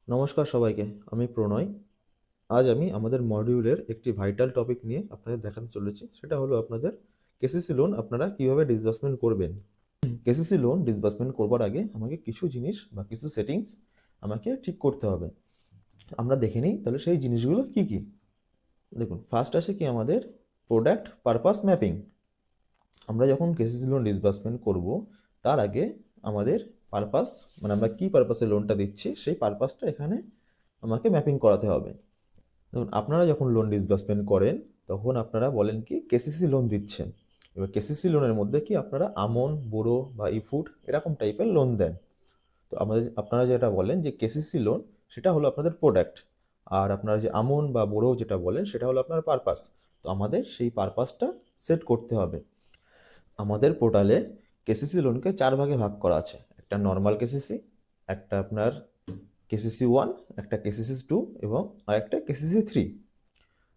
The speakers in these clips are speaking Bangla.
নমস্কার সবাইকে, আমি প্রণয়। আজ আমি আমাদের মডিউলের একটি ভাইটাল টপিক নিয়ে আপনাদের দেখাতে চলেছি। সেটা হলো আপনাদের কেসিসি লোন আপনারা কিভাবে ডিসবার্সমেন্ট করবেন। কেসিসি লোন ডিসবার্সমেন্ট করবার আগে আমাকে কিছু জিনিস বা কিছু সেটিংস আমাকে ঠিক করতে হবে। আমরা দেখে নিই তাহলে সেই জিনিসগুলো কি কি। দেখুন, ফার্স্ট আসে কি আমাদের প্রোডাক্ট পারপাস ম্যাপিং। আমরা যখন কেসিসি লোন ডিসবার্সমেন্ট করব তার আগে আমাদের পারপাস, মানে আমরা কি পারপাসে লোনটা দিচ্ছি সেই পারপাসটা এখানে আমাকে ম্যাপিং করাতে হবে। দেখুন, আপনারা যখন লোন ডিসবার্সমেন্ট করেন তখন আপনারা বলেন কি কেসিসি লোন দিচ্ছেন। এবার কেসিসি লোনের মধ্যে কি আপনারা আমন, বোরো বা ইফুড এরকম টাইপের লোন দেন। তো আপনারা যেটা বলেন যে কেসিসি লোন, সেটা হলো আপনাদের প্রোডাক্ট। আর আপনারা যে আমন বা বোরো যেটা বলেন সেটা হলো আপনার পারপাস। তো আমাদের সেই পারপাসটা সেট করতে হবে। আমাদের পোর্টালে কেসিসি লোনকে 4 ভাগে ভাগ করা আছে। একটা নর্মাল কেসিসি, একটা আপনার কেসিসি 1, একটা কেসিসি 2 এবং আরেকটা কেসিসি 3।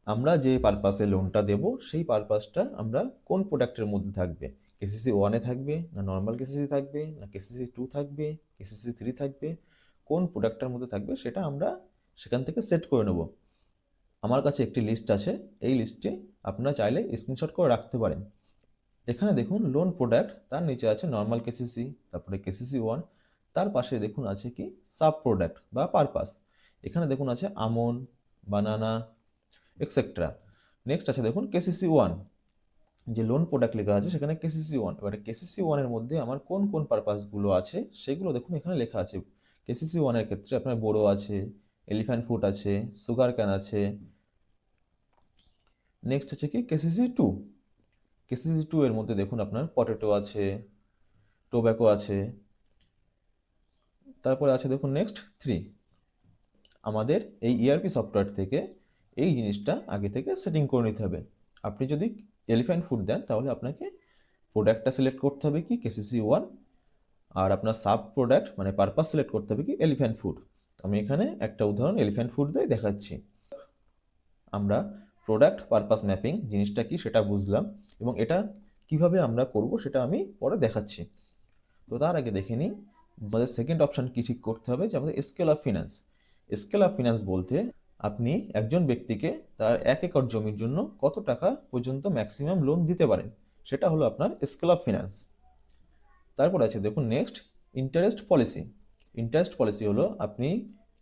আমরা যে পারপাসে লোনটা দেব সেই পারপাসটা আমরা কোন প্রোডাক্টের মধ্যে থাকবে, কেসিসি 1-এ থাকবে না নর্মাল কেসিসি থাকবে না কেসিসি 2 থাকবে, কেসিসি 3 থাকবে, কোন প্রোডাক্টের মধ্যে থাকবে সেটা আমরা সেখান থেকে সেট করে নেব। আমার কাছে একটি লিস্ট আছে, এই লিস্টে আপনারা চাইলে স্ক্রিনশট করে রাখতে পারেন। এখানে দেখুন লোন প্রোডাক্ট, তার নিচে আছে নর্মাল কেসিসি, তারপরে কেসিসি 1, তার পাশে দেখুন আছে কি সাব প্রোডাক্ট বা পারপাস। এখানে দেখুন আছে আমন, বানানা, এক্সেট্রা। নেক্সট আছে দেখুন কেসিসি 1, যে লোন প্রোডাক্ট লেখা আছে সেখানে কেসিসি 1। এবারে কেসিসি 1 এর মধ্যে আমার কোন কোন পারপাসগুলো আছে সেগুলো দেখুন এখানে লেখা আছে। কেসিসি 1 এর ক্ষেত্রে আপনার বোরো আছে, এলিফ্যান্ট ফুড আছে, সুগার ক্যান আছে। নেক্সট হচ্ছে কি কেসিসি 2। কেসিসি 2 এর মধ্যে দেখুন আপনার পটেটো আছে, টোব্যাকো আছে। তারপরে আছে দেখুন নেক্সট 3। আমাদের এই ইআরপি সফটওয়্যার থেকে এই জিনিসটা আগে থেকে সেটিং করে নিতে হবে। আপনি যদি এলিফ্যান্ট ফুড দেন তাহলে আপনাকে প্রোডাক্টটা সিলেক্ট করতে হবে কি কেসিসি 1, আর আপনার সাব প্রোডাক্ট মানে পারপাস সিলেক্ট করতে হবে কি এলিফ্যান্ট ফুড। আমি এখানে একটা উদাহরণ এলিফ্যান্ট ফুড দিয়ে দেখাচ্ছি। আমরা প্রোডাক্ট পারপাস ম্যাপিং জিনিসটা কি সেটা বুঝলাম, এবং এটা কিভাবে আমরা করব সেটা আমি পরে দেখাচ্ছি। তো তার আগে দেখে নিই আমাদের সেকেন্ড অপশন কি ঠিক করতে হবে, যে আমাদের scale of finance. Scale of finance বলতে আপনি একজন ব্যক্তিকে তার 1 একর জমির জন্য কত টাকা পর্যন্ত ম্যাক্সিমাম লোন দিতে পারেন, সেটা হলো আপনার স্কেল অফ ফিনান্স। তারপর আছে দেখুন next interest policy. Interest policy হলো আপনি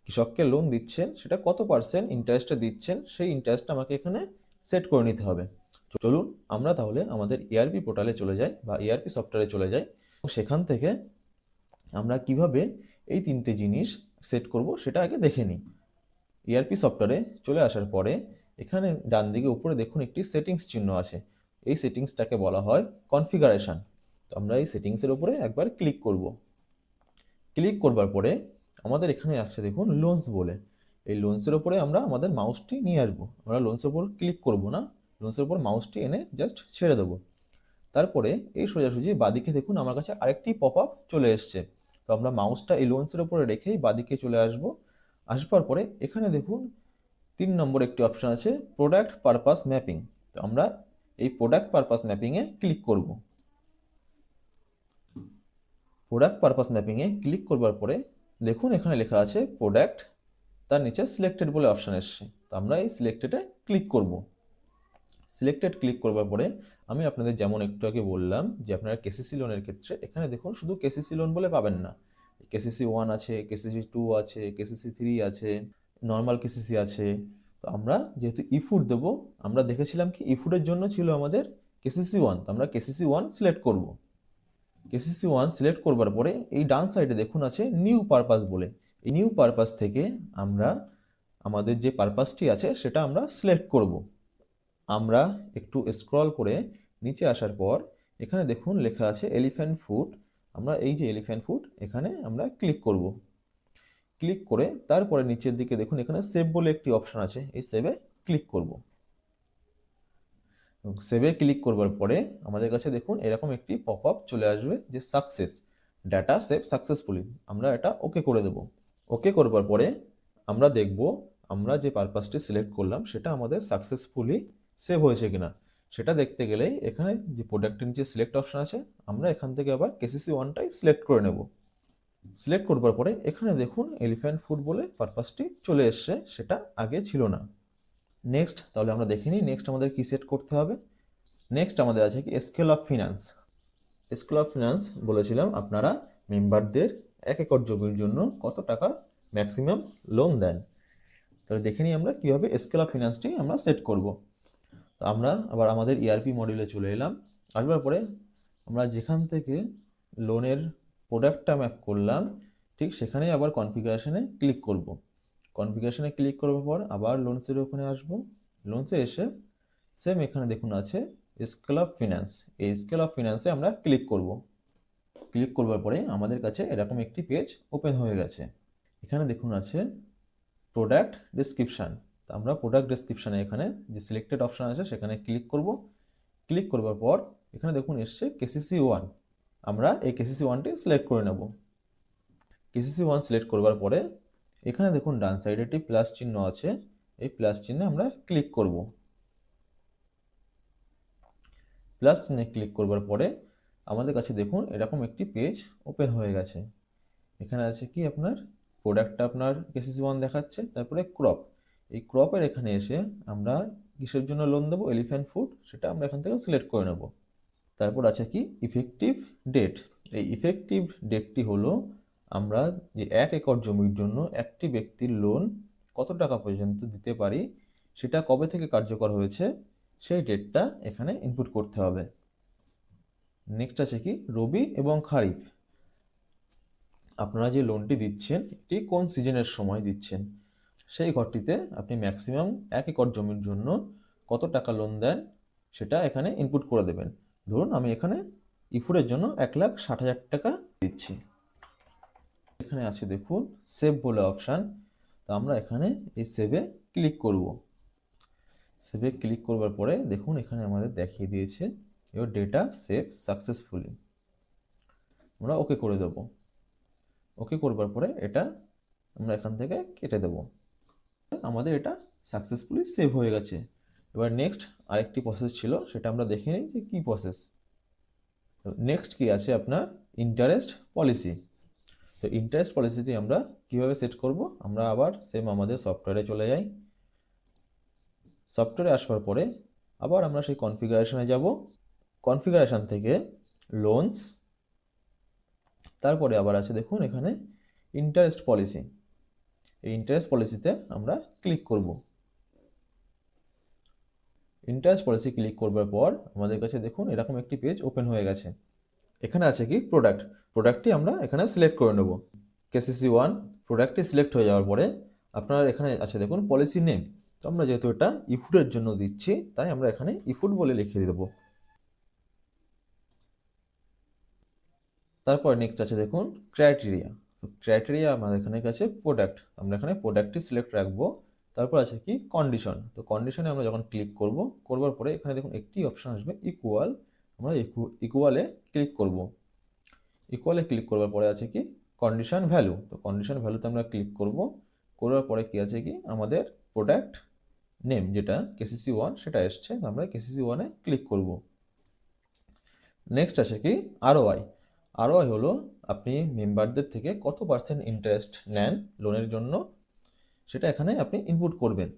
কৃষককে লোন দিচ্ছেন সেটা কত পার্সেন্ট ইন্টারেস্টে দিচ্ছেন, সেই ইন্টারেস্টটা আমাকে এখানে সেট করে নিতে হবে। চলুন আমরা তাহলে আমাদের ইআরপি পোর্টালে চলে যাই বা ইআরপি সফটওয়্যারে চলে যাই, সেখান থেকে আমরা কিভাবে এই 3টে জিনিস সেট করব সেটা আগে দেখে নিই। ইআরপি সফটওয়্যারে চলে আসার পরে এখানে ডান দিকে উপরে দেখুন একটি সেটিংস চিহ্ন আছে। এই সেটিংসটাকে বলা হয় কনফিগারেশন। তো আমরা এই সেটিংসের উপরে একবার ক্লিক করব। ক্লিক করবার পরে আমাদের এখানে আসছে দেখুন লোনস বলে। এই লোনসের উপরে আমরা আমাদের মাউসটি নিয়ে আসবো। আমরা লোনসের উপর ক্লিক করব না, লোনসের উপর মাউসটি এনে জাস্ট ছেড়ে দেবো। তারপরে এই সোজাসুজি বাদিকে দেখুন আমার কাছে আরেকটি পপ আপ চলে এসছে। তো আমরা মাউসটা এই লোনসের উপরে রেখেই বাদিকে চলে আসব। আসবার পরে এখানে দেখুন 3 নম্বর একটি অপশন আছে প্রোডাক্ট পারপাস ম্যাপিং। তো আমরা এই প্রোডাক্ট পারপাস ম্যাপিংয়ে ক্লিক করব। প্রোডাক্ট পারপাস ম্যাপিংয়ে ক্লিক করবার পরে দেখুন এখানে লেখা আছে প্রোডাক্ট, তার নিচে সিলেক্টেড বলে অপশন এসছে। তো আমরা এই সিলেক্টেডে ক্লিক করব। সিলেক্টেড ক্লিক করবার পরে আমি আপনাদের যেমন একটু আগে বললাম যে আপনারা কেসিসি লোনের ক্ষেত্রে এখানে দেখুন শুধু কেসিসি লোন বলে পাবেন না, কেসিসি 1 আছে, কেসিসি 2 আছে, কেসিসি 3 আছে, নর্মাল কেসিসি আছে। তো আমরা যেহেতু ইফুড দেবো, আমরা দেখেছিলাম কি ইফুডের জন্য ছিল আমাদের কেসিসি 1। তো আমরা কেসিসি 1 সিলেক্ট করব। কেসিসি 1 সিলেক্ট করবার পরে এই ডান সাইডে দেখুন আছে নিউ পারপাস বলে। এই নিউ পারপাস থেকে আমরা আমাদের যে পারপাসটি আছে সেটা আমরা সিলেক্ট করব। আমরা একটু স্ক্রল করে নিচে আসার পর এখানে দেখুন লেখা আছে এলিফ্যান্ট ফুড। আমরা এই যে এলিফ্যান্ট ফুড এখানে আমরা ক্লিক করব। ক্লিক করে তারপরে নিচের দিকে দেখুন এখানে সেভ বলে একটি অপশন আছে, এই সেভে ক্লিক করব। সেভে ক্লিক করবার পরে আমাদের কাছে দেখুন এরকম একটি পপ আপ চলে আসবে যে সাকসেস, ডাটা সেভ সাকসেসফুলি। আমরা এটা ওকে করে দেব। ওকে করবার পরে আমরা দেখব আমরা যে পারপাসটি সিলেক্ট করলাম সেটা আমাদের সাকসেসফুলি সেভ হয়েছে কিনা। সেটা দেখতে গেলেই এখানে যে প্রোডাক্টের নিচে সিলেক্ট অপশন আছে, আমরা এখান থেকে আবার কেসিসি 1টাই সিলেক্ট করে নেব। সিলেক্ট করবার পরে এখানে দেখুন এলিফ্যান্ট ফুড বলে পারপাসটি চলে এসছে, সেটা আগে ছিল না। নেক্সট তাহলে আমরা দেখে নিই নেক্সট আমাদের কি সেট করতে হবে। নেক্সট আমাদের আছে কি scale of finance. Scale of finance বলেছিলাম আপনারা মেম্বারদের 1 একর জমির জন্য কত টাকা ম্যাক্সিমাম লোন দেন। তাহলে দেখে নিই আমরা কীভাবে স্কেল অফ ফিনান্সটি আমরা সেট করব। তো আমরা আবার আমাদের ইআরপি মডিউলে চলে এলাম। আসবার পরে আমরা যেখান থেকে লোনের প্রোডাক্টটা ম্যাপ করলাম ঠিক সেখানেই আবার কনফিগারেশনে ক্লিক করব। কনফিগারেশনে ক্লিক করার পর আবার লোনসের ওখানে আসবো। লোনসে এসে সেম এখানে দেখুন আছে স্কেল অফ ফিনান্স, এই স্কেল অফ ফিনান্সে আমরা ক্লিক করব। ক্লিক করবার পরে আমাদের কাছে এরকম একটি পেজ ওপেন হয়ে গেছে। এখানে দেখুন আছে প্রোডাক্ট ডেসক্রিপশান। তো আমরা প্রোডাক্ট ডেসক্রিপশানে এখানে যে সিলেক্টেড অপশান আছে সেখানে ক্লিক করব। ক্লিক করবার পর এখানে দেখুন এসছে কেসিসি 1, আমরা এই কেসিসি 1টি সিলেক্ট করে নেব। কেসিসি 1 সিলেক্ট করবার পরে এখানে দেখুন ডান সাইডে একটি প্লাস চিহ্ন আছে, এই প্লাস চিহ্নে আমরা ক্লিক করব। প্লাস চিহ্নে ক্লিক করবার পরে আমাদের কাছে দেখুন এরকম একটি পেজ ওপেন হয়ে গেছে। এখানে আছে কি আপনার প্রোডাক্টটা আপনার কেসিসি 1 দেখাচ্ছে, তারপরে ক্রপ, এই ক্রপের এখানে এসে আমরা কিসের জন্য লোন দেবো, এলিফ্যান্ট ফুড, সেটা আমরা এখান থেকে সিলেক্ট করে নেব। তারপর আছে কি ইফেক্টিভ ডেট। এই ইফেক্টিভ ডেটটি হলো আমরা যে 1 একর জমির জন্য একটি ব্যক্তির লোন কত টাকা পর্যন্ত দিতে পারি সেটা কবে থেকে কার্যকর হয়েছে সেই ডেটটা এখানে ইনপুট করতে হবে। নেক্সট আছে কি রবি এবং খারিফ, আপনারা যে লোনটি দিচ্ছেন এটি কোন সিজনের সময় দিচ্ছেন সেই ঘরটিতে আপনি ম্যাক্সিমাম 1 একর জমির জন্য কত টাকা লোন দেন সেটা এখানে ইনপুট করে দেবেন। ধরুন আমি এখানে ইফুডের জন্য 1,60,000 টাকা দিচ্ছি। এখানে আছে দেখুন সেভ বলে অপশান, তো আমরা এখানে এই সেভে ক্লিক করব। সেভে ক্লিক করবার পরে দেখুন এখানে আমাদের দেখিয়ে দিয়েছে ইওর ডেটা সেভ সাকসেসফুলি, আমরা ওকে করে দেব। ওকে করবার পরে এটা আমরা এখান থেকে কেটে দেব। আমাদের এটা সাকসেসফুলি সেভ হয়ে গেছে। এবার নেক্সট আরেকটি প্রসেস ছিল, সেটা আমরা দেখে নিই যে কী প্রসেস। নেক্সট কি আছে আপনার ইন্টারেস্ট পলিসি। তো ইন্টারেস্ট পলিসিটি আমরা কিভাবে সেট করব, আমরা আবার সেম আমাদের সফটওয়্যারে চলে যাই। সফটওয়্যারে আসবার পরে আবার আমরা সেই কনফিগারেশনে যাব। কনফিগারেশন থেকে লোনস, তারপরে আবার আছে দেখুন এখানে ইন্টারেস্ট পলিসি। এই ইন্টারেস্ট পলিসিতে আমরা ক্লিক করব। ইন্টারেস্ট পলিসি ক্লিক করবার পর আমাদের কাছে দেখুন এরকম একটি পেজ ওপেন হয়ে গেছে। এখানে আছে কি প্রোডাক্ট, প্রোডাক্টটি আমরা এখানে সিলেক্ট করে নেব। কেসিসি 1 প্রোডাক্টটি সিলেক্ট হয়ে যাওয়ার পরে আপনার এখানে আছে দেখুন পলিসি নেম, তো আমরা যেহেতু এটা ইফুডের জন্য দিচ্ছি তাই আমরা এখানে ইফুড বলে লিখে দেবো। তারপর নেক্সট আছে দেখুন ক্রাইটেরিয়া। তো ক্রাইটেরিয়া আমাদের এখানে কাছে প্রোডাক্ট, আমরা এখানে প্রোডাক্টটি সিলেক্ট রাখবো। তারপর আছে কি কন্ডিশন, তো কন্ডিশনে আমরা যখন ক্লিক করব, করবার পরে এখানে দেখুন একটি অপশন আসবে ইকুয়াল, আমরা ইকুয়ালে ক্লিক করব। ইকুয়ালে ক্লিক করবার পরে আছে কি কন্ডিশন ভ্যালু, তো কন্ডিশন ভ্যালুতে আমরা ক্লিক করব। করার পরে কি আছে কি আমাদের প্রোডাক্ট নেম যেটা কেসিসি 1 সেটা এসছে, আমরা কেসিসি 1-এ ক্লিক করব। নেক্সট আছে কি আরওআই। আরওআই হলো আপনি মেম্বারদের থেকে কত পার্সেন্ট ইন্টারেস্ট নেন লোনের জন্য সেটা এখানে আপনি ইনপুট করবেন।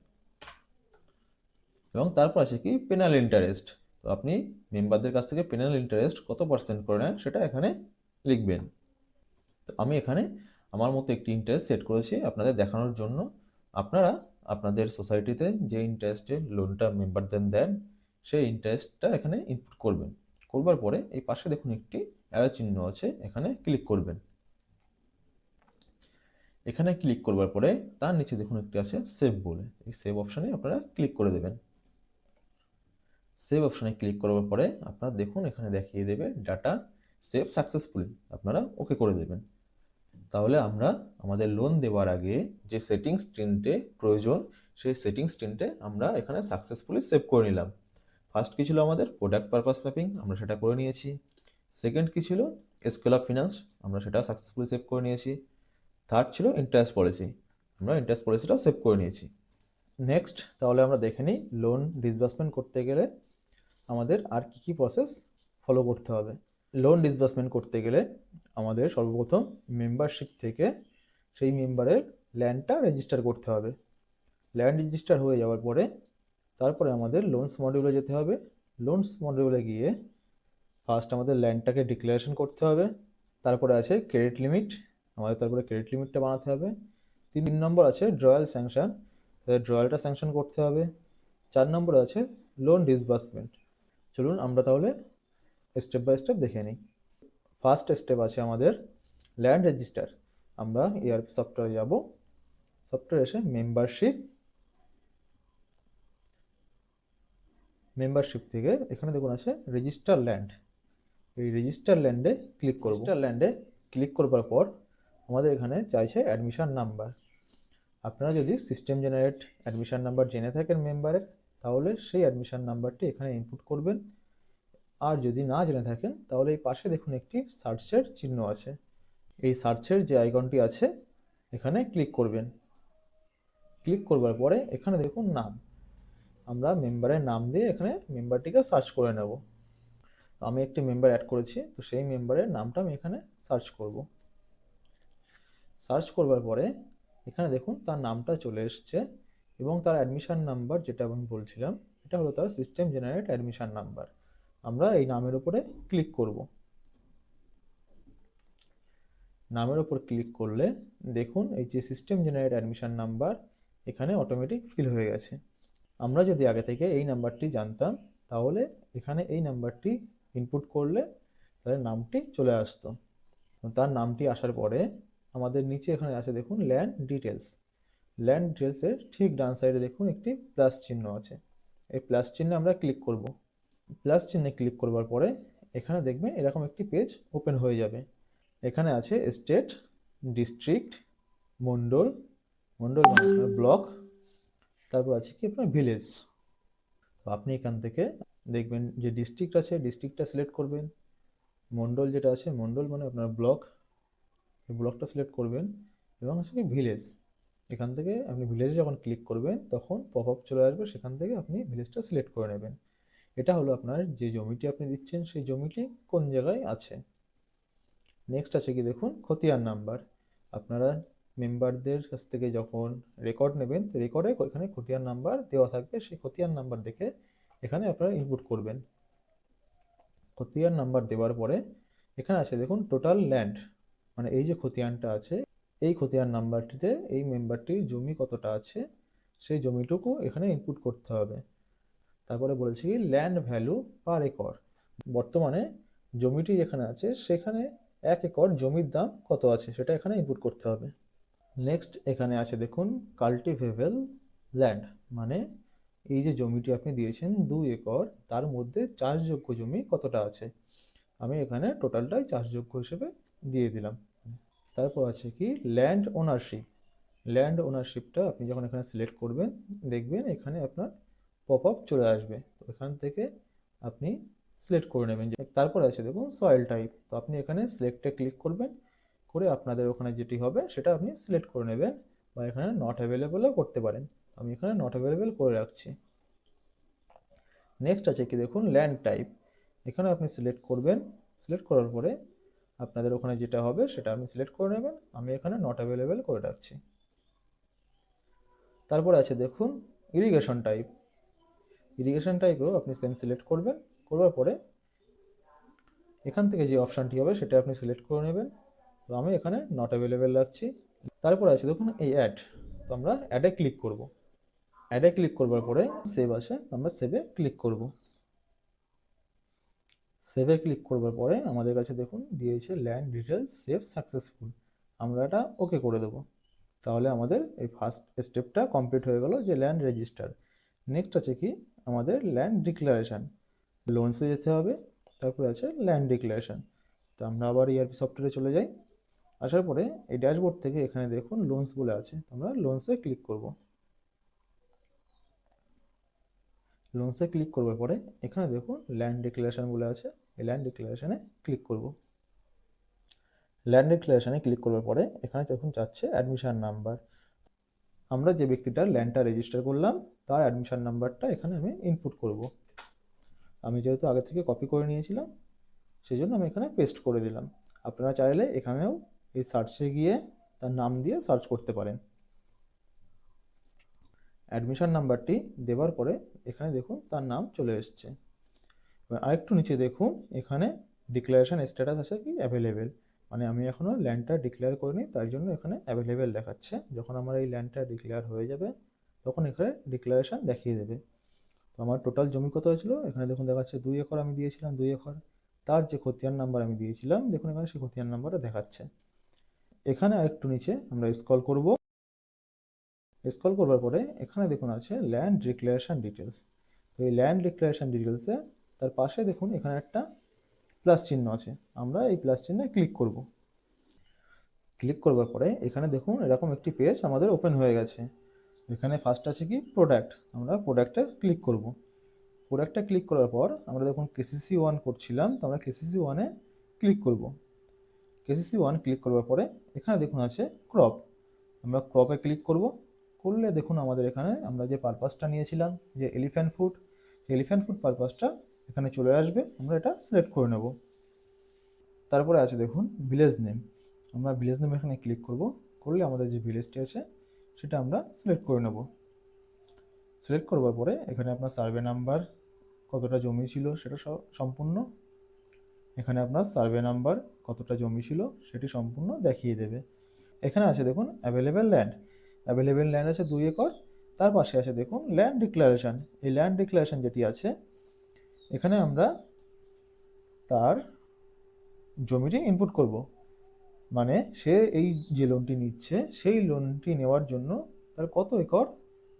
এবং তারপর আছে কি পেনাল ইন্টারেস্ট, তো আপনি মেম্বারদের কাছ থেকে পেনাল ইন্টারেস্ট কত পার্সেন্ট করে নেন সেটা এখানে লিখবেন। তো আমি এখানে আমার মতো একটি ইন্টারেস্ট সেট করেছি আপনাদের দেখানোর জন্য। আপনারা আপনাদের সোসাইটিতে যে ইন্টারেস্টে লোনটা মেম্বারদের দেন সেই ইন্টারেস্টটা এখানে ইনপুট করবেন। করবার পরে এই পাশে দেখুন একটি অ্যারো চিহ্ন আছে, এখানে ক্লিক করবেন। এখানে ক্লিক করবার পরে তার নিচে দেখুন একটি আছে সেভ বলে, এই সেভ অপশানে আপনারা ক্লিক করে দেবেন। সেভ অপশানে ক্লিক করার পরে আপনারা দেখুন এখানে দেখিয়ে দেবে ডাটা সেভ সাকসেসফুলি, আপনারা ওকে করে দেবেন। তাহলে আমরা আমাদের লোন দেওয়ার আগে যে সেটিংস স্ক্রিনটে প্রয়োজন সেই সেটিংস স্ক্রিনটে আমরা এখানে সাকসেসফুলি সেভ করে নিলাম। ফার্স্ট কি ছিল আমাদের প্রোডাক্ট পারপাস ম্যাপিং, আমরা সেটা করে নিয়েছি। সেকেন্ড কি ছিল স্কেল অফ ফিনান্স, আমরা সেটা সাকসেসফুলি সেভ করে নিয়েছি। থার্ড ছিল ইন্টারেস্ট পলিসি, আমরা ইন্টারেস্ট পলিসিটাও সেভ করে নিয়েছি। নেক্সট তাহলে আমরা দেখে নিই লোন ডিসবার্সমেন্ট করতে গেলে আমাদের আর কি কি প্রসেস ফলো করতে হবে। লোন ডিসবার্সমেন্ট করতে গেলে আমাদের সর্বপ্রথম মেম্বারশিপ থেকে সেই মেম্বারের ল্যান্ডটা রেজিস্টার করতে হবে। ল্যান্ড রেজিস্টার হয়ে যাওয়ার পরে তারপরে আমাদের লোনস মডিউলে যেতে হবে। লোনস মডিউলে গিয়ে ফার্স্ট আমাদের ল্যান্ডটাকে ডিক্লারেশন করতে হবে। তারপরে আছে ক্রেডিট লিমিট, আমাদের তারপরে ক্রেডিট লিমিটটা বানাতে হবে। 3 নম্বর আছে ড্রয়াল স্যাংশন, ড্রয়ালটা স্যাংশন করতে হবে। 4 নম্বরে আছে লোন ডিসবার্সমেন্ট। চলুন আমরা তাহলে স্টেপ বাই স্টেপ দেখে নিই। ফার্স্ট স্টেপ আছে আমাদের ল্যান্ড রেজিস্টার। আমরা ERP সফটওয়্যারে যাব, সফটওয়্যারে এসে মেম্বারশিপ থেকে এখানে দেখুন আছে রেজিস্টার ল্যান্ড, এই রেজিস্টার ল্যান্ডে ক্লিক করব। রেজিস্টার ল্যান্ডে ক্লিক করবার পর আমাদের এখানে চাইছে অ্যাডমিশন নাম্বার। আপনারা যদি সিস্টেম জেনারেট অ্যাডমিশন নাম্বার জেনে থাকেন মেম্বারের, তাহলে সেই অ্যাডমিশন নাম্বারটি এখানে ইনপুট করবেন। আর যদি না জেনে থাকেন তাহলে এই পাশে দেখুন একটি সার্চের চিহ্ন আছে, এই সার্চের যে আইকনটি আছে এখানে ক্লিক করবেন। ক্লিক করবার পরে এখানে দেখুন নাম, আমরা মেম্বারের নাম দিয়ে এখানে মেম্বারটিকে সার্চ করে নেব। আমি একটি মেম্বার অ্যাড করেছি, তো সেই মেম্বারের নামটা আমি এখানে সার্চ করব। সার্চ করবার পরে এখানে দেখুন তার নামটা চলে এসছে এবং তার অ্যাডমিশন নাম্বার যেটা আমি বলছিলাম এটা হলো তার সিস্টেম জেনারেট অ্যাডমিশন নাম্বার। আমরা এই নামের উপরে ক্লিক করব। নামের উপর ক্লিক করলে দেখুন এই যে সিস্টেম জেনারেট অ্যাডমিশন নাম্বার এখানে অটোমেটিক ফিল হয়ে গেছে। আমরা যদি আগে থেকে এই নাম্বারটি জানতাম তাহলে এখানে এই নাম্বারটি ইনপুট করলে তার নামটি চলে আসতো। তার নামটি আসার পরে আমাদের নিচে এখানে আছে দেখুন ল্যান্ড ডিটেলস। ল্যান্ড ডিটেলসের ঠিক ডান সাইডে দেখুন একটি প্লাস চিহ্ন আছে, এই প্লাস চিহ্নে আমরা ক্লিক করব। প্লাস চিহ্নে ক্লিক করবার পরে এখানে দেখবেন এরকম একটি পেজ ওপেন হয়ে যাবে। এখানে আছে state, district, Mondal, Mondal block, তারপর আছে কি আপনার ভিলেজ। তো আপনি এখান থেকে দেখবেন যে ডিস্ট্রিক্ট আছে ডিস্ট্রিক্টটা সিলেক্ট করবেন, মন্ডল যেটা আছে মন্ডল মানে আপনার ব্লক, এই ব্লকটা সিলেক্ট করবেন এবং আছে কি ভিলেজ। এখান থেকে আপনি ভিলেজে যখন ক্লিক করবেন তখন পপ আপ চলে আসবে, সেখান থেকে আপনি ভিলেজটা সিলেক্ট করে নেবেন। এটা হলো আপনার যে জমিটি আপনি দিচ্ছেন সেই জমিটি কোন জায়গায় আছে। নেক্সট আছে কি দেখুন খতিয়ান নাম্বার। আপনারা মেম্বারদের কাছ থেকে যখন রেকর্ড নেবেন তো রেকর্ডে ওইখানে খতিয়ান নাম্বার দেওয়া থাকবে, সেই খতিয়ান নাম্বার দেখে এখানে আপনারা ইনপুট করবেন। খতিয়ান নাম্বার দেওয়ার পরে এখানে আছে দেখুন টোটাল ল্যান্ড, মানে এই যে খতিয়ানটা আছে এই খতিয়ান নাম্বারটিতে এই মেম্বারটির জমি কতটা আছে সেই জমিটুকু এখানে ইনপুট করতে হবে। তারপরে বলেছি কি ল্যান্ড ভ্যালু পার একর, বর্তমানে জমিটি যেখানে আছে সেখানে 1 একর জমির দাম কত আছে সেটা এখানে ইনপুট করতে হবে। নেক্সট এখানে আছে দেখুন কাল্টিভেবল ল্যান্ড, মানে এই যে জমিটি আপনি দিয়েছেন 2 একর তার মধ্যে চাষযোগ্য জমি কতটা আছে, আমি এখানে টোটালটাই চাষযোগ্য হিসেবে দিয়ে দিলাম। তারপর আছে কি ল্যান্ড ওনারশিপ। ল্যান্ড ওনারশিপটা আপনি যখন এখানে সিলেক্ট করবেন দেখবেন এখানে আপনার পপ আপ চলে আসবে, তো এখান থেকে আপনি সিলেক্ট করে নেবেন। তারপর আছে দেখুন সয়েল টাইপ, তো আপনি এখানে সিলেক্টে ক্লিক করবেন, করে আপনাদের ওখানে যেটি হবে সেটা আপনি সিলেক্ট করে নেবেন, বা এখানে নট অ্যাভেলেবলও করতে পারেন। আমি এখানে নট অ্যাভেলেবল করে রাখছি। নেক্সট আছে কি দেখুন ল্যান্ড টাইপ, এখানে আপনি সিলেক্ট করবেন, সিলেক্ট করার পরে আপনাদের ওখানে যেটা হবে সেটা আপনি সিলেক্ট করে নেবেন, আমি এখানে নট অ্যাভেলেবল করে রাখছি। তারপরে আছে দেখুন ইরিগেশন টাইপ, ইরিগেশন টাইপেও আপনি সেম সিলেক্ট করবেন, করবার পরে এখান থেকে যে অপশানটি হবে সেটা আপনি সিলেক্ট করে নেবেন, তো আমি এখানে নট অ্যাভেলেবেল রাখছি। তারপরে আছে দেখুন এই অ্যাড, তো আমরা অ্যাডে ক্লিক করব। অ্যাডে ক্লিক করবার পরে সেভ আছে, আমরা সেভে ক্লিক করব। সেভে ক্লিক করবার পরে আমাদের কাছে দেখুন দিয়েছে ল্যান্ড ডিটেলস সেভ সাকসেসফুল, আমরা এটা ওকে করে দেবো। তাহলে আমাদের এই ফার্স্ট স্টেপটা কমপ্লিট হয়ে গেল যে ল্যান্ড রেজিস্টার। নেক্সট আছে কি আমাদের ল্যান্ড ডিক্লারেশন, লোনসে যেতে হবে, তারপরে আছে ল্যান্ড ডিক্লারেশন। তো আমরা আবার ERP সফটওয়্যারে চলে যাই, আসার পরে এই ড্যাশবোর্ড থেকে এখানে দেখুন লোনস বলে আছে, আমরা লোনসে ক্লিক করব। লোনসে ক্লিক করবার পরে এখানে দেখুন ল্যান্ড ডিক্লারেশন বলে আছে, এই ল্যান্ড ডিক্লারেশনে ক্লিক করব। ল্যান্ড ডিক্লারেশনে ক্লিক করবার পরে এখানে দেখুন যাচ্ছে অ্যাডমিশন নাম্বার, আমরা যে ব্যক্তিটার ল্যান্ডটা রেজিস্টার করলাম তার অ্যাডমিশন নাম্বারটা এখানে আমি ইনপুট করব। আমি যেহেতু আগে থেকে কপি করে নিয়েছিলাম সেই জন্য আমি এখানে পেস্ট করে দিলাম। আপনারা চাইলে এখানেও এই সার্চে গিয়ে তার নাম দিয়ে সার্চ করতে পারেন। অ্যাডমিশন নাম্বারটি দেওয়ার পরে এখানে দেখুন তার নাম চলে এসছে। আরেকটু নিচে দেখুন এখানে ডিক্লারেশন স্ট্যাটাস আছে কি অ্যাভেলেবেল, মানে আমি এখনও ল্যান্ডটা ডিক্লেয়ার করিনি, তার জন্য এখানে অ্যাভেলেবেল দেখাচ্ছে। যখন আমার এই ল্যান্ডটা ডিক্লেয়ার হয়ে যাবে তখন এখানে ডিক্লারেশন দেখিয়ে দেবে। তো আমার টোটাল জমি কত হয়েছিল এখানে দেখুন দেখাচ্ছে 2 একর আমি দিয়েছিলাম, 2 একর। তার যে খতিয়ান নাম্বার আমি দিয়েছিলাম দেখুন এখানে সেই খতিয়ান নাম্বারটা দেখাচ্ছে। এখানে আরেকটু নিচে আমরা স্ক্রল করব। স্ক্রল করবার পরে এখানে দেখুন আছে ল্যান্ড ডিক্লারেশন ডিটেলস। তো এই ল্যান্ড ডিক্লারেশন ডিটেলসে তার পাশে দেখুন এখানে একটা প্লাস চিহ্ন আছে, আমরা এই প্লাস চিহ্নে ক্লিক করব। ক্লিক করবার পরে এখানে দেখুন এরকম একটি পেজ আমাদের ওপেন হয়ে গেছে। এখানে ফার্স্ট আছে কি প্রোডাক্ট, আমরা প্রোডাক্টে ক্লিক করব। প্রোডাক্টে ক্লিক করার পর আমরা দেখুন কেসিসি 1 করছিলাম, তো আমরা কেসিসি 1-এ ক্লিক করব। কেসিসি 1 ক্লিক করবার পরে এখানে দেখুন আছে ক্রপ, আমরা ক্রপে ক্লিক করব। করলে দেখুন আমাদের এখানে আমরা যে পারপাসটা নিয়েছিলাম যে এলিফ্যান্ট ফুড, এলিফ্যান্ট ফুড পারপাসটা এখানে চলে আসবে, আমরা এটা সিলেক্ট করে নেব। তারপরে আছে দেখুন ভিলেজ নেম, আমরা ভিলেজ নেম এখানে ক্লিক করব। করলে আমাদের যে ভিলেজটি আছে সেটা আমরা সিলেক্ট করে নেব। সিলেক্ট করবার পরে এখানে আপনার সার্ভে নাম্বার, কতটা জমি ছিল সেটা সম্পূর্ণ, এখানে আপনার সার্ভে নাম্বার কতটা জমি ছিল সেটি সম্পূর্ণ দেখিয়ে দেবে। এখানে আছে দেখুন অ্যাভেলেবেল ল্যান্ড, অ্যাভেলেবেল ল্যান্ড আছে 2 একর। তার পাশে আছে দেখুন ল্যান্ড ডিক্লারেশন, এই ল্যান্ড ডিক্লারেশন যেটি আছে এখানে আমরা তার জমিটি ইনপুট করব, মানে সে এই যে লোনটি নিচ্ছে সেই লোনটি নেওয়ার জন্য তার কত একর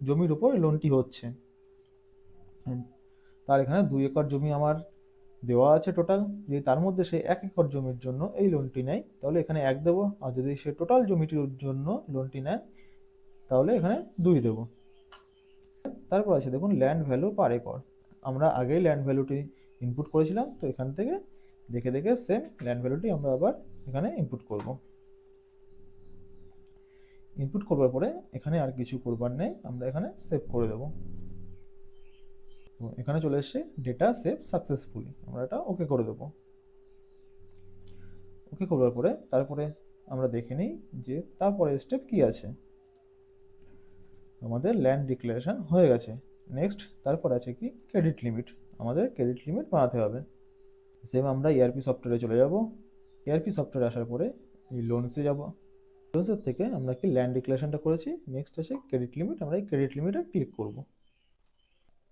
জমির উপর লোনটি হচ্ছে। তার এখানে 2 একর জমি আমার দেওয়া আছে টোটাল, যদি তার মধ্যে সে 1 একর জমির জন্য এই লোনটি নেয় তাহলে এখানে 1 দেবো, আর যদি সে টোটাল জমিটির জন্য লোনটি নেয় তাহলে এখানে 2 দেবো। তারপর আছে দেখুন ল্যান্ড ভ্যালু পার একর, আমরা আগেই ল্যান্ড ভ্যালুটি ইনপুট করেছিলাম, তো এখান থেকে দেখে দেখে সেম ল্যান্ড ভ্যালুটি আমরা আবার এখানে ইনপুট করব। ইনপুট করবার পরে এখানে আর কিছু করবার নেই, আমরা এখানে সেভ করে দেব। তো এখানে চলে এসছে ডেটা সেভ সাকসেসফুলি, আমরা এটা ওকে করে দেব। ওকে করবার পরে তারপরে আমরা দেখে নিই যে তারপরে স্টেপ কি আছে। আমাদের ল্যান্ড ডিক্লারেশন হয়ে গেছে। নেক্সট তারপর আছে কি ক্রেডিট লিমিট, আমাদের ক্রেডিট লিমিট বানাতে হবে। সেম আমরা ইআরপি সফটওয়্যারে চলে যাব। ইআরপি সফটওয়্যারে আসার পরে এই লোনসে যাব। লোনসের থেকে আমরা কি ল্যান্ড ডিক্লারেশনটা করেছি, নেক্সট আছে ক্রেডিট লিমিট, আমরা এই ক্রেডিট লিমিটে ক্লিক করব।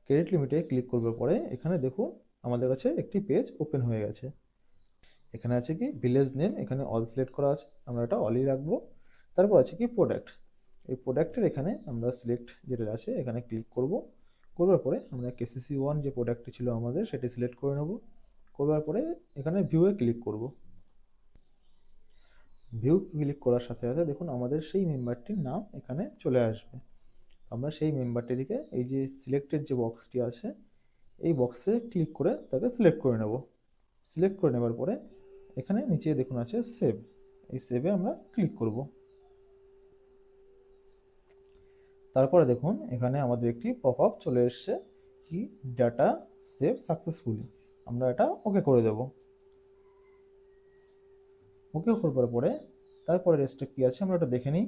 ক্রেডিট লিমিটে ক্লিক করবার পরে এখানে দেখুন আমাদের কাছে একটি পেজ ওপেন হয়ে গেছে। এখানে আছে কি ভিলেজ নেম, এখানে অল সিলেক্ট করা আছে, আমরা এটা অলই রাখবো। তারপর আছে কি প্রোডাক্ট, এই প্রোডাক্টের এখানে আমরা সিলেক্ট যেটা আছে এখানে ক্লিক করব। করবার পরে আমরা কেসিসি 1 যে প্রোডাক্টটি ছিল আমাদের সেটি সিলেক্ট করে নেব। করবার পরে এখানে ভিউয়ে ক্লিক করব। ভিউ ক্লিক করার সাথে সাথে দেখুন আমাদের সেই মেম্বারটির নাম এখানে চলে আসবে। আমরা সেই মেম্বারটি দিকে এই যে সিলেক্টেড যে বক্সটি আছে এই বক্সে ক্লিক করে তাকে সিলেক্ট করে নেব। সিলেক্ট করে নেবার পরে এখানে নিচে দেখুন আছে সেভ, এই সেভে আমরা ক্লিক করব। তারপরে দেখুন এখানে আমাদের একটি পপ আপ চলে এসছে কি ডাটা সেভ সাকসেসফুলি, আমরা এটা ওকে করে দেব। ওকে করবার পরে তারপরে স্টেপ কি আছে আমরা এটা দেখে নিই।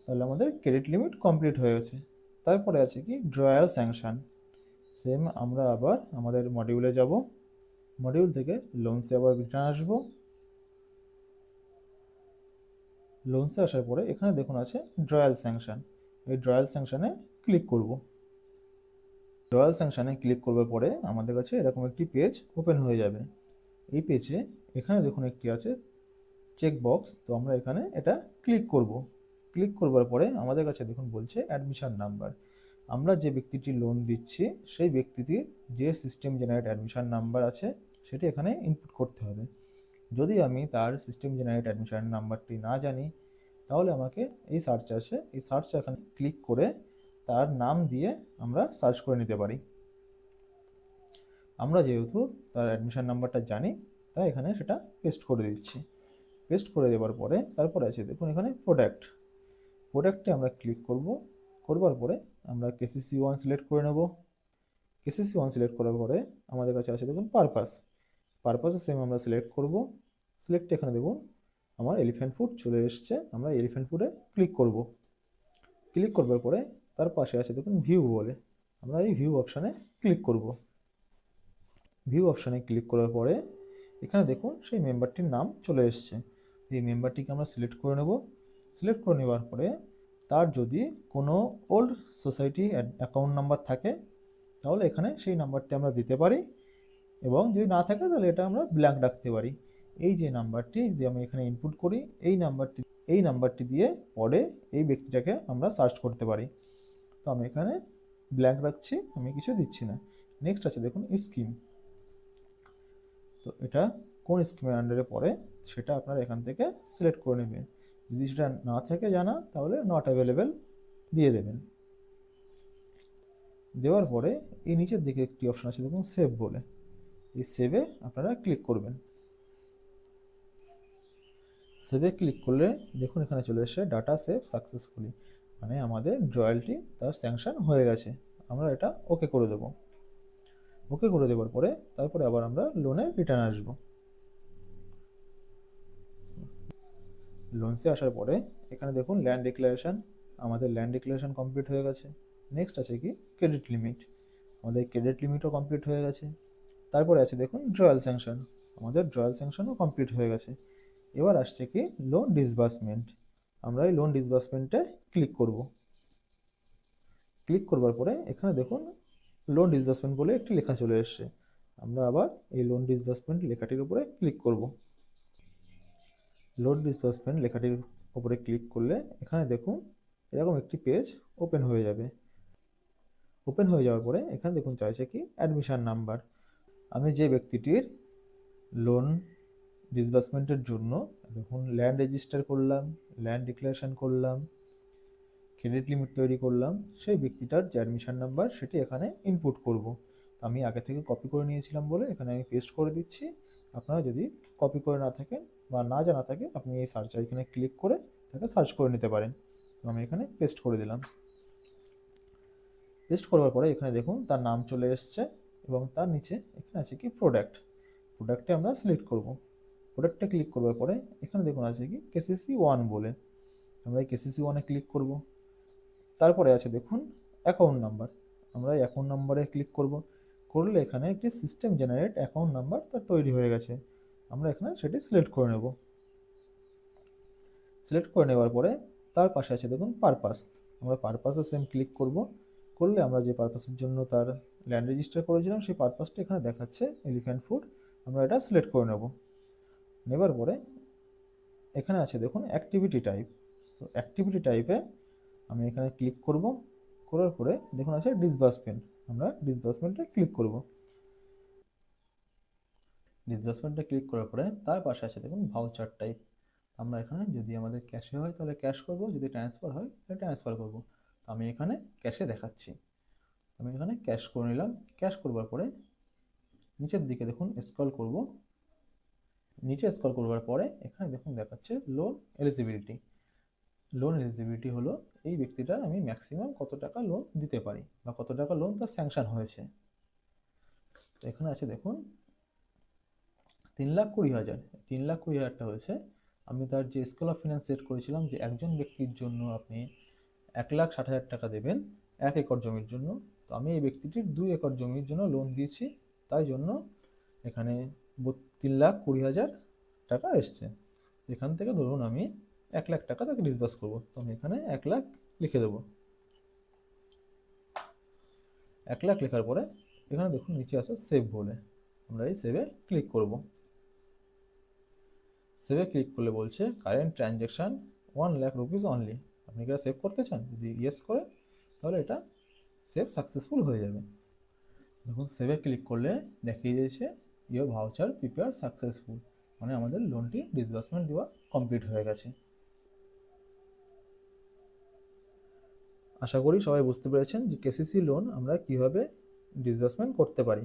তাহলে আমাদের ক্রেডিট লিমিট কমপ্লিট হয়ে গেছে। তারপরে আছে কি ড্রয়াল স্যাংশন, সেম আমরা আবার আমাদের মডিউলে যাব। মডিউল থেকে লোনসে আবার রিটার্ন আসবো। লোনসে আসার পরে এখানে দেখুন আছে ড্রয়াল স্যাংশন, এই ড্রয়াল স্যাংশনে ক্লিক করব। ড্রয়াল স্যাংশনে ক্লিক করবার পরে আমাদের কাছে এরকম একটি পেজ ওপেন হয়ে যাবে। এই পেজে এখানে দেখুন একটি আছে চেক বক্স, তো আমরা এখানে এটা ক্লিক করব। ক্লিক করবার পরে আমাদের কাছে দেখুন বলছে অ্যাডমিশন নাম্বার, আমরা যে ব্যক্তিটি লোন দিচ্ছি সেই ব্যক্তিটির যে সিস্টেম জেনারেট অ্যাডমিশন নাম্বার আছে সেটি এখানে ইনপুট করতে হবে। যদি আমি তার সিস্টেম জেনারেট অ্যাডমিশন নাম্বারটি না জানি তাহলে আমাকে এই সার্চ আছে, এই সার্চ এখানে ক্লিক করে তার নাম দিয়ে আমরা সার্চ করে নিতে পারি। আমরা যেহেতু তার অ্যাডমিশন নাম্বারটা জানি তাই এখানে সেটা পেস্ট করে দিচ্ছি। পেস্ট করে দেওয়ার পরে তারপরে আছে দেখুন এখানে প্রোডাক্ট, প্রোডাক্টে আমরা ক্লিক করব। করবার পরে আমরা কেসিসি 1 সিলেক্ট করে নেব। কেসিসি 1 সিলেক্ট করার পরে আমাদের কাছে আছে দেখুন পারপাস, পারপাসে সেম আমরা সিলেক্ট করব। সিলেক্ট এখানে দেখুন আমার এলিফ্যান্ট ফুড চলে এসছে, আমরা এলিফ্যান্ট ফুডে ক্লিক করব। ক্লিক করবার পরে তার পাশে আছে দেখুন ভিউ বলে, আমরা এই ভিউ অপশানে ক্লিক করব। ভিউ অপশানে ক্লিক করার পরে এখানে দেখুন সেই মেম্বারটির নাম চলে এসছে। এই মেম্বারটিকে আমরা সিলেক্ট করে নেব। সিলেক্ট করে নেওয়ার পরে তার যদি কোনো ওল্ড সোসাইটি অ্যাকাউন্ট নাম্বার থাকে তাহলে এখানে সেই নাম্বারটি আমরা দিতে পারি, এবং যদি না থাকে তাহলে এটা আমরা ব্ল্যাঙ্ক রাখতে পারি। এই যে নাম্বারটি যদি আমি এখানে ইনপুট করি, এই নাম্বারটি দিয়ে পরে এই ব্যক্তিটাকে আমরা সার্চ করতে পারি। তো আমি এখানে ব্ল্যাঙ্ক রাখছি, আমি কিছু দিচ্ছি না। নেক্সট আছে দেখুন স্কিম। তো এটা কোন স্কিমের আন্ডারে পড়ে সেটা আপনারা এখান থেকে সিলেক্ট করে নেবেন। যদি সেটা না থাকে জানা তাহলে নট অ্যাভেলেবেল দিয়ে দেবেন। দেওয়ার পরে এই নিচের দিকে একটি অপশন আছে দেখুন সেভ বলে, এই সেভে আপনারা ক্লিক করবেন। সেভে ক্লিক করলে দেখুন এখানে চলে এসে ডাটা সেভ সাকসেসফুলি, মানে আমাদের রয়্যালটি তার স্যাংশন হয়ে গেছে। আমরা এটা ওকে করে দেব। ওকে করে দেওয়ার পরে তারপরে আবার আমরা লোনে রিটার্ন আসব। লোনসে আসার পরে এখানে দেখুন ল্যান্ড ডিক্লারেশন, আমাদের ল্যান্ড ডিক্লারেশন কমপ্লিট হয়ে গেছে। নেক্সট আছে কি ক্রেডিট লিমিট, আমাদের ক্রেডিট লিমিটও কমপ্লিট হয়ে গেছে। তারপরে আছে দেখুন ড্রয়াল স্যাংশন, আমাদের ড্রয়াল স্যাংশনও কমপ্লিট হয়ে গেছে। এবার আসছে কি লোন ডিসবার্সমেন্ট, আমরা এই লোন ডিসবার্সমেন্টে ক্লিক করব। ক্লিক করবার পরে এখানে দেখুন লোন ডিসবার্সমেন্ট বলে একটি লেখা চলে এসছে, আমরা আবার এই লোন ডিসবার্সমেন্ট লেখাটির উপরে ক্লিক করব। লোন ডিসবার্সমেন্ট লেখাটির উপরে ক্লিক করলে এখানে দেখুন এরকম একটি পেজ ওপেন হয়ে যাবে। ওপেন হয়ে যাওয়ার পরে এখানে দেখুন চাইছে কি অ্যাডমিশন নাম্বার। আমি যে ব্যক্তিটির লোন ডিসবার্সমেন্টের জন্য দেখুন ল্যান্ড রেজিস্টার করলাম, ল্যান্ড ডিক্লারেশন করলাম, ক্রেডিট লিমিট তৈরি করলাম, সেই ব্যক্তিটার যে অ্যাডমিশন নাম্বার সেটি এখানে ইনপুট করব। আমি আগে থেকে কপি করে নিয়েছিলাম বলে এখানে আমি পেস্ট করে দিচ্ছি। আপনারা যদি কপি করে না থাকেন বা না জানা থাকে আপনি এই সার্চ আইকনে ক্লিক করে তাকে সার্চ করে নিতে পারেন। তো আমি এখানে পেস্ট করে দিলাম। পেস্ট করবার পরে এখানে দেখুন তার নাম চলে এসছে, এবং তার নিচে এখানে আছে কি প্রোডাক্ট, প্রোডাক্টে আমরা সিলেক্ট করব। প্রোডাক্টে ক্লিক করবার পরে এখানে দেখুন আছে কি কেসিসি 1 বলে, আমরা এই কেসিসি 1-এ ক্লিক করব। তারপরে আছে দেখুন অ্যাকাউন্ট নাম্বার, আমরা এই অ্যাকাউন্ট নাম্বারে ক্লিক করব। করলে এখানে একটি সিস্টেম জেনারেট অ্যাকাউন্ট নাম্বার তার তৈরি হয়ে গেছে, আমরা এখানে সেটি সিলেক্ট করে নেব। সিলেক্ট করে নেওয়ার পরে তার পাশে আছে দেখুন পারপাস, আমরা পারপাসে সেম ক্লিক করব। করলে আমরা যে পারপাসের জন্য তার ল্যান্ড রেজিস্টার করেছিলাম সেই পারপাসটা এখানে দেখাচ্ছে এলিফ্যান্ট ফুড, আমরা এটা সিলেক্ট করে নেব। নেবার পরে এখানে আছে দেখুন অ্যাক্টিভিটি টাইপ, তো অ্যাক্টিভিটি টাইপে আমি এখানে ক্লিক করব। করার পরে দেখুন আছে ডিসবার্সমেন্ট, আমরা ডিসবার্সমেন্টে ক্লিক করব। ডিসবার্সমেন্টে ক্লিক করার পরে তার পাশে আছে দেখুন ভাউচার টাইপ, আমরা এখানে যদি আমাদের ক্যাশে হয় তাহলে ক্যাশ করব, যদি ট্রান্সফার হয় তাহলে ট্রান্সফার করব। তো আমি এখানে ক্যাশে দেখাচ্ছি, আমি এখানে ক্যাশ করে নিলাম। ক্যাশ করবার পরে নিচের দিকে দেখুন স্ক্রল করব। নিচে স্ক্রল করবার পরে এখানে দেখুন দেখাচ্ছে লোন এলিজিবিলিটি। লোন এলিজিবিলিটি হলো এই ব্যক্তিটার আমি ম্যাক্সিমাম কত টাকা লোন দিতে পারি বা কত টাকা লোন তার স্যাংশন হয়েছে। তো এখানে আছে দেখুন 3,20,000, 3,20,000টা হয়েছে। আমি তার যে স্কেল অফ ফিনান্স সেট করেছিলাম যে একজন ব্যক্তির জন্য আপনি 1,60,000 টাকা দেবেন 1 একর জমির জন্য, তো আমি এই ব্যক্তিটির 2 একর জমির জন্য লোন দিয়েছি, তাই জন্য এখানে 3,20,000 টাকা এসছে। এখান থেকে ধরুন আমি 1,00,000 টাকা তাকে ডিসবার্স করবো, তো আমি এখানে 1,00,000 লিখে দেবো। 1,00,000 লেখার পরে এখানে দেখুন নিচে আছে সেভ বলে, আমরা এই সেভে ক্লিক করব। সেভে ক্লিক করলে বলছে কারেন্ট ট্রানজ্যাকশান 1,00,000 রুপিস অনলি, আপনি কি এটা সেভ করতে চান? যদি ইয়েস করে তাহলে এটা সেভ সাকসেসফুল হয়ে যাবে। দেখুন সেভে ক্লিক করলে দেখিয়ে দিয়েছে ইয়োর ভাউচার প্রিপেয়ার সাকসেসফুল, মানে আমাদের লোনটি ডিসবার্সমেন্ট দেওয়া কমপ্লিট হয়ে গেছে। আশা করি সবাই বুঝতে পেরেছেন যে কেসিসি লোন আমরা কিভাবে ডিসবার্সমেন্ট করতে পারি।